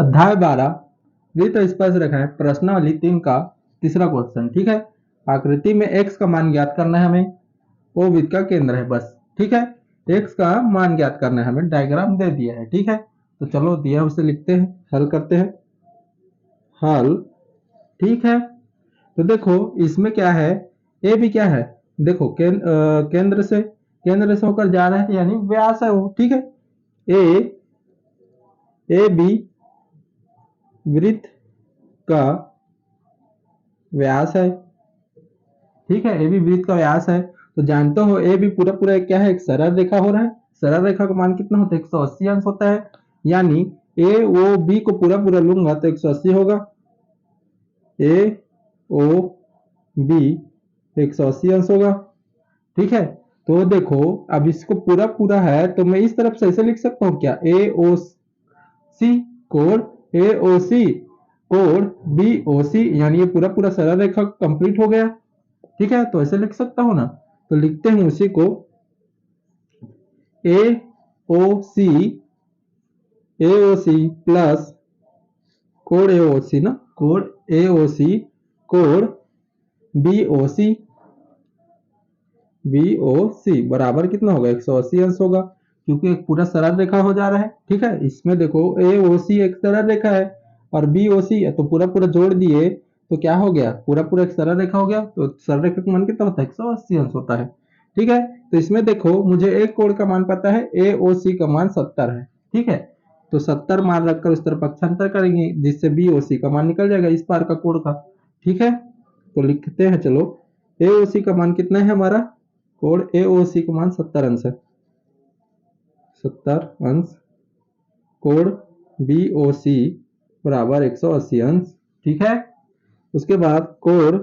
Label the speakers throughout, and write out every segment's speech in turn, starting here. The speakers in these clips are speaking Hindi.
Speaker 1: अध्याय 12 वृत्त स्पर्श रेखाएं प्रश्नावली 3 का तीसरा क्वेश्चन। ठीक है, आकृति में x का मान ज्ञात करना है हमें, वो वृत्त का केंद्र है बस। ठीक है, x का मान ज्ञात करना है हमें, डायग्राम दे दिया है। ठीक है, तो चलो दिया उसे लिखते हैं, हल करते हैं। हल। ठीक है, तो देखो इसमें क्या है, ए भी क्या है, देखो केंद्र से होकर जा रहा है यानी व्यास है वो। ठीक है, ए बी वृत्त का व्यास है। ठीक है, ए बी वृत्त का व्यास है, तो जानते हो ए बी पूरा पूरा क्या है, एक सरल रेखा हो रहा है। सरल रेखा का मान कितना होता है, 180 अंश होता है, यानी ए ओ बी को पूरा पूरा लूंगा तो 180 होगा। ए ओ बी 180 अंश होगा। ठीक है, तो देखो अब इसको पूरा पूरा है तो मैं इस तरफ से ऐसे लिख सकता हूँ क्या, ए ओ सी कोण ए ओ सी कोण बी ओ सी, यानी ये पूरा पूरा सरल रेखा कंप्लीट हो गया। ठीक है, तो ऐसे लिख सकता हूं ना, तो लिखते हैं उसी को ए ओ सी प्लस कोण ए ओ सी ना, कोण ए ओ सी कोण बी ओ सी बराबर कितना होगा, 180 अंश होगा, क्योंकि एक पूरा सरल रेखा हो जा रहा है। ठीक है, इसमें देखो ए ओ सी एक सरल रेखा है और बी ओ सी है, तो पूरा पूरा जोड़ दिए तो क्या हो गया, पूरा पूरा एक सरल रेखा हो गया। तो सरल रेखा का मान कितना होता है, 180 अंश होता है। ठीक है, तो इसमें देखो मुझे एक कोण का मान पता है, ए ओ सी का मान 70 है। ठीक है, तो 70 मान रखकर उस तरफ पक्षांतर करेंगे जिससे बी ओ सी का मान निकल जाएगा इस पार का कोण का। ठीक है, तो लिखते हैं, चलो ए ओ सी का मान कितना है हमारा, कोण ए ओ सी का मान 70 अंश है, 70 अंश, कोण बी ओ सी बराबर 180 अंश। ठीक है, उसके बाद कोण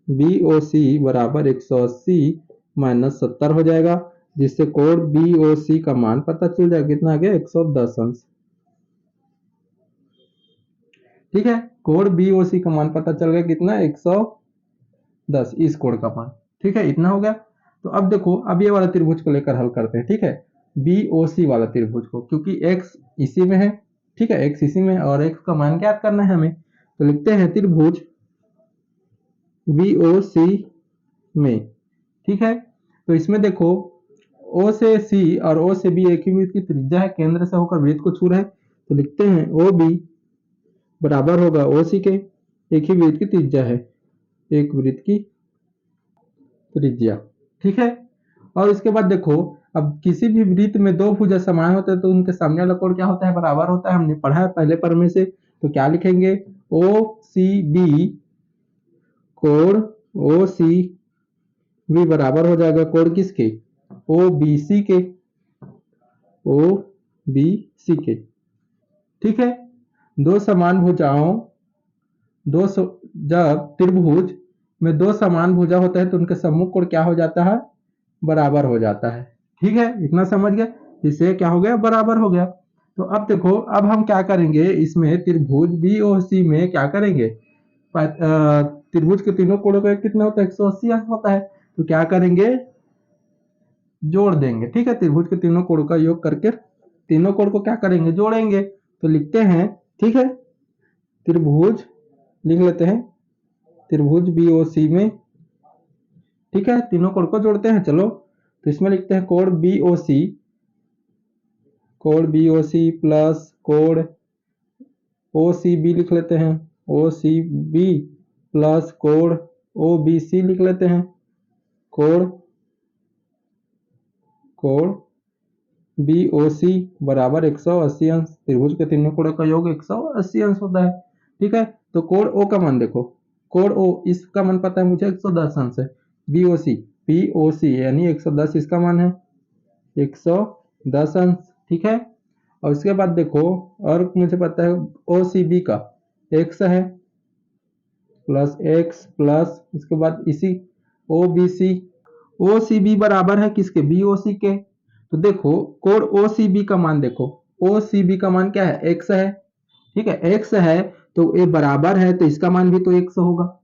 Speaker 1: बी ओ सी बराबर 180 माइनस 70 हो जाएगा, जिससे कोण बी ओ सी का मान पता चल जाएगा कितना आ गया, 110 अंश। ठीक है, कोण बी ओ सी का मान पता चल गया कितना, 110, इस कोण का मान। ठीक है, इतना हो गया। तो अब देखो, अब ये वाला त्रिभुज को लेकर हल करते हैं। ठीक है, बी ओ सी वाला त्रिभुज को, क्योंकि x इसी में है। ठीक है, x इसी में है और x का मान ज्ञात करना है हमें, तो लिखते हैं त्रिभुज बी ओ सी में। ठीक है, तो इसमें देखो O से C और O से B एक ही वृत्त की त्रिज्या है, केंद्र से होकर वृत्त को छू रहे हैं, तो लिखते हैं OB बराबर होगा OC के, एक ही वृत्त की त्रिज्या है, एक वृत्त की त्रिज्या। ठीक है, और इसके बाद देखो, अब किसी भी वृत्त में दो भुजा समान होते हैं तो उनके सामने वाला कोण क्या होता है, बराबर होता है। हमने पढ़ा है पहले पर में से, तो क्या लिखेंगे, ओ सी बी कोण ओ सी बी बराबर हो जाएगा कोण किसके, ओ बी सी के, ओ बी सी के। ठीक है, दो समान भुजाओं जब त्रिभुज में दो समान भुजा होता है तो उनके सम्मुख कोण क्या हो जाता है, बराबर हो जाता है। ठीक है, इतना समझ गए, इससे क्या हो गया, बराबर हो गया। तो अब देखो, अब हम क्या करेंगे, इसमें त्रिभुज बी ओ सी में क्या करेंगे, त्रिभुज के तीनों कोणों का कितना होता है, 180 अंश होता है, तो क्या करेंगे, जोड़ देंगे। ठीक है, त्रिभुज के तीनों कोणों का योग करके तीनों कोण को क्या करेंगे, जोड़ेंगे। तो लिखते हैं, ठीक है, त्रिभुज लिख लेते हैं, त्रिभुज बी ओ सी में। ठीक है, तीनों कोण को जोड़ते हैं, चलो तो इसमें लिखते हैं कोण बी ओ सी प्लस कोण ओ सी बी लिख लेते हैं, ओ सी बी प्लस कोण ओ बी सी लिख लेते हैं, कोण बी ओ सी बराबर 180 अंश, त्रिभुज के तीनों कोणों का योग 180 अंश होता है। ठीक है, तो कोण ओ का मान देखो, कोण ओ इसका मान पता है मुझे, 110 अंश है, बी ओ सी यानी 110 इसका मान है, 110 अंश। ठीक है, और उसके बाद देखो, और मुझे पता है ओ सी बी का x है प्लस x प्लस इसके बाद इसी ओ सी बी बराबर है किसके, बी ओ सी के। तो देखो कोण ओ सी बी का मान देखो, ओ सी बी का मान क्या है, x है। ठीक है, x है तो ये बराबर है, तो इसका मान भी तो x होगा।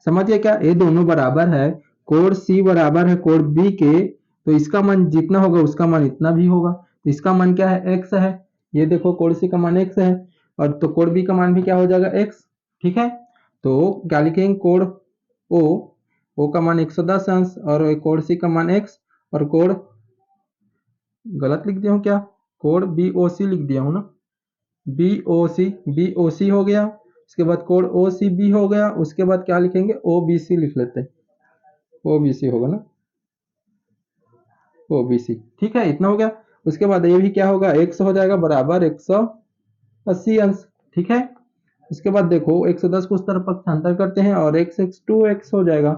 Speaker 1: समझिए क्या, ये दोनों बराबर है, कोण C बराबर है कोण B के, तो इसका मान जितना होगा उसका मान इतना भी होगा, तो इसका मान क्या है, x है। ये देखो कोण C का मान x है, और तो कोड बी का मान भी क्या हो जाएगा x। ठीक है, तो क्या लिखेंगे, कोड ओ का मान 110 अंश और कोड सी का मान x, और कोड गलत लिख दिया हूँ क्या, कोड बी ओ सी लिख दिया हूँ ना, बी ओ सी हो गया। उसके बाद कोड ओ सी बी हो गया। उसके बाद क्या लिखेंगे, ओ बी सी लिख लेते हैं, ओ बी सी होगा ना, ओ बी सी। ठीक है, इतना हो गया। उसके बाद ये भी क्या होगा, x हो जाएगा बराबर 180 अंश। ठीक है, उसके बाद देखो 110 को उस तरफ पक्षांतर करते हैं और x 2x हो जाएगा,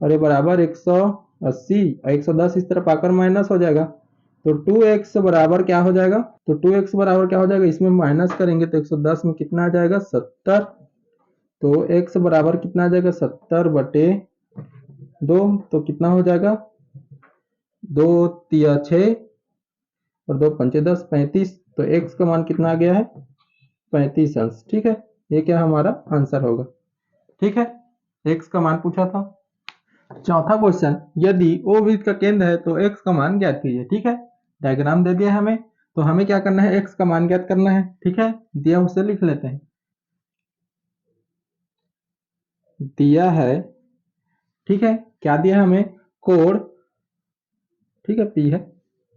Speaker 1: और ये बराबर 180 और 110 इस तरफ आकर माइनस हो जाएगा, तो 2x बराबर क्या हो जाएगा, तो 2x बराबर क्या हो जाएगा, इसमें माइनस करेंगे तो 110 में कितना आ जाएगा, 70। तो x बराबर कितना आ जाएगा, 70/2, तो कितना हो जाएगा, 2 तिया 6 और 2 पंचे 10, 35। तो x का मान कितना आ गया है, 35 अंश। ठीक है, ये क्या हमारा आंसर होगा। ठीक है, x का मान पूछा था। चौथा क्वेश्चन, यदि ओ वृत्त का केंद्र है तो x का मान ज्ञात कीजिए। ठीक है, डायग्राम दे दिया है हमें, तो हमें क्या करना है, x का मान ज्ञात करना है। ठीक है, दिया उसे लिख लेते हैं, दिया है। ठीक है, क्या दिया है हमें, कोण, ठीक है p है।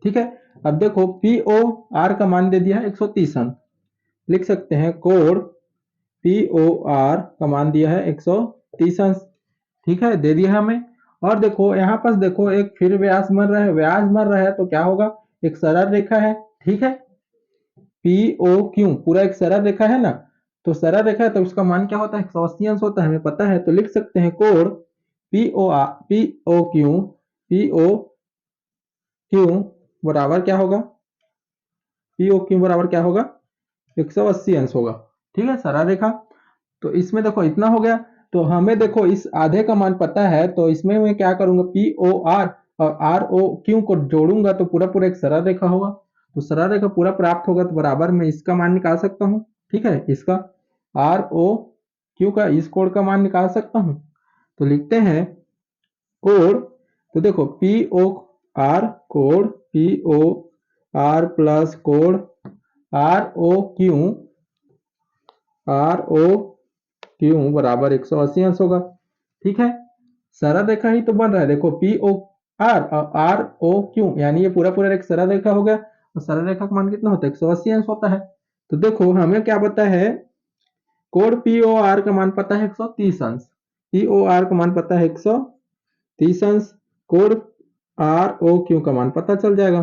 Speaker 1: ठीक है, अब देखो पी ओ आर का मान दे दिया है 130 अंश, लिख सकते हैं कोण पी ओ आर का मान दिया है 130 अंश। ठीक है, दे दिया है हमें। और देखो यहाँ पास देखो एक फिर व्यास बन रहा है, व्यास बन रहा है तो क्या होगा, एक सरल रेखा है। ठीक है, पी ओ क्यू पूरा एक सरल रेखा है ना, तो सरल रेखा है तो उसका मान क्या होता है, 180 अंश होता है, हमें पता है। तो लिख सकते हैं कोण P O Q, P O Q बराबर क्या होगा, पी ओ क्यू बराबर क्या होगा, 180 अंश होगा। ठीक है, सरल रेखा। तो इसमें देखो इतना हो गया, तो हमें देखो इस आधे का मान पता है, तो इसमें मैं क्या करूंगा, पी ओ आर और आर ओ क्यू को जोड़ूंगा तो पूरा पूरा एक सरल रेखा होगा। तो सरल रेखा पूरा प्राप्त होगा तो बराबर में इसका मान निकाल सकता हूँ। ठीक है, इसका आर ओ क्यू का इस कोण का मान निकाल सकता हूँ। तो लिखते हैं कोण, तो देखो पी ओ आर, कोण पी ओ आर प्लस कोण R O Q, R O Q बराबर 180 अंश होगा। ठीक है, सरल रेखा ही तो बन रहा है, देखो पी ओ आर और आर ओ क्यू, यानी ये पूरा पूरा एक सरल रेखा हो गया। और सरल रेखा का मान कितना होता है, 180 अंश होता है। तो देखो हमें क्या पता है, कोण पी ओ आर का मान पता है 130 अंश, पी ओ आर का मान पता है 130 अंश, कोण आर ओ क्यू का मान पता चल जाएगा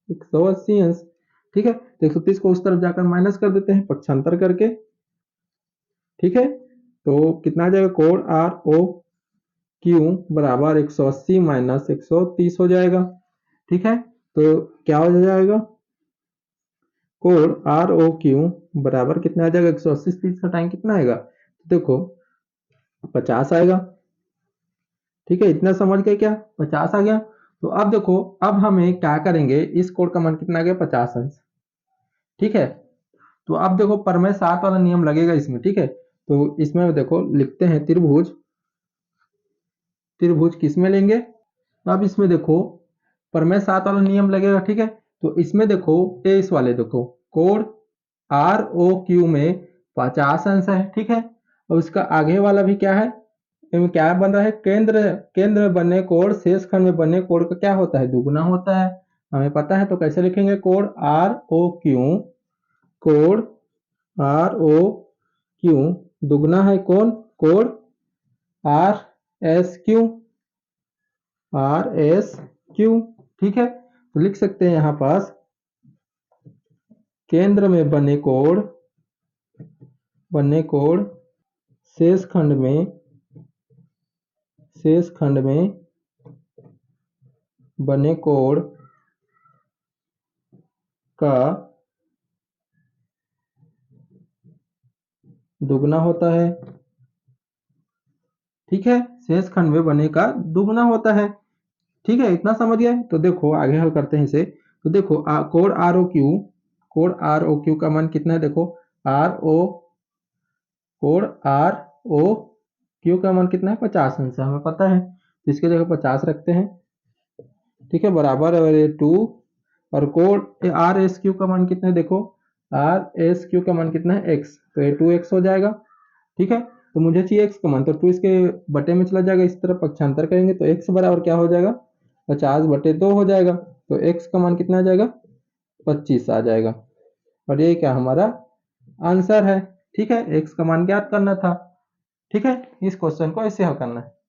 Speaker 1: 180 अंश। ठीक है, तो 130 को उस तरफ जाकर माइनस कर देते हैं पक्षांतर करके। ठीक है, तो कितना आ जाएगा, कोण आर ओ क्यू बराबर 180 माइनस 130 हो जाएगा। ठीक है, तो क्या हो जाएगा, कोण आर ओ क्यू बराबर कितना आ जाएगा, 180 30 का टाइम कितना आएगा, तो देखो 50 आएगा। ठीक है, इतना समझ गए क्या, 50 आ गया। तो अब देखो, अब हमें क्या करेंगे, इस कोण का मान कितना आ गया, 50 अंश। ठीक है, तो अब देखो प्रमेय 7 वाला नियम लगेगा इसमें। ठीक है, तो इसमें देखो लिखते हैं त्रिभुज, त्रिभुज किस में लेंगे, तो अब इसमें देखो प्रमेय 7 वाला नियम लगेगा। ठीक है, तो इसमें देखो इस वाले देखो कोण आर ओ क्यू में 50 अंश है। ठीक है, और उसका आगे वाला भी क्या है, इनमें क्या बन रहा है, केंद्र, केंद्र में बने कोण शेष खंड में बने कोण का क्या होता है, दुगुना होता है, हमें पता है। तो कैसे लिखेंगे, कोण आर ओ क्यू, कोण आर ओ क्यू दुगना है कौन, कोण R S Q, R S Q. ठीक है, तो लिख सकते हैं यहां पास केंद्र में बने कोण शेष खंड में, शेष खंड में बने कोण का दुगना होता है। ठीक है, शेष खंड में बने का दुगना होता है। ठीक है, इतना समझ गए। तो देखो आगे हल करते हैं इसे। तो देखो कोण आर ओ क्यू, कोण आर ओ क्यू का मान कितना है, देखो आर ओ, कोण आर ओ क्यू का मान कितना है, 50 अंश है, हमें पता है। तो इसके जगह 50 रखते हैं। ठीक है, बराबर है 2, और कोण आर एस क्यू का मान कितना है, देखो आर एस क्यू का मान कितना है x, तो ये 2x हो जाएगा। ठीक है, तो मुझे चाहिए x का मान, तो 2 इसके बटे में चला जाएगा, इस तरफ पक्षांतर करेंगे तो x बराबर क्या हो जाएगा, 50/2 हो जाएगा। तो x का मान कितना आ जाएगा, 25 आ जाएगा। और ये क्या हमारा आंसर है। ठीक है, x का मान ज्ञात करना था। ठीक है, इस क्वेश्चन को ऐसे हल करना है।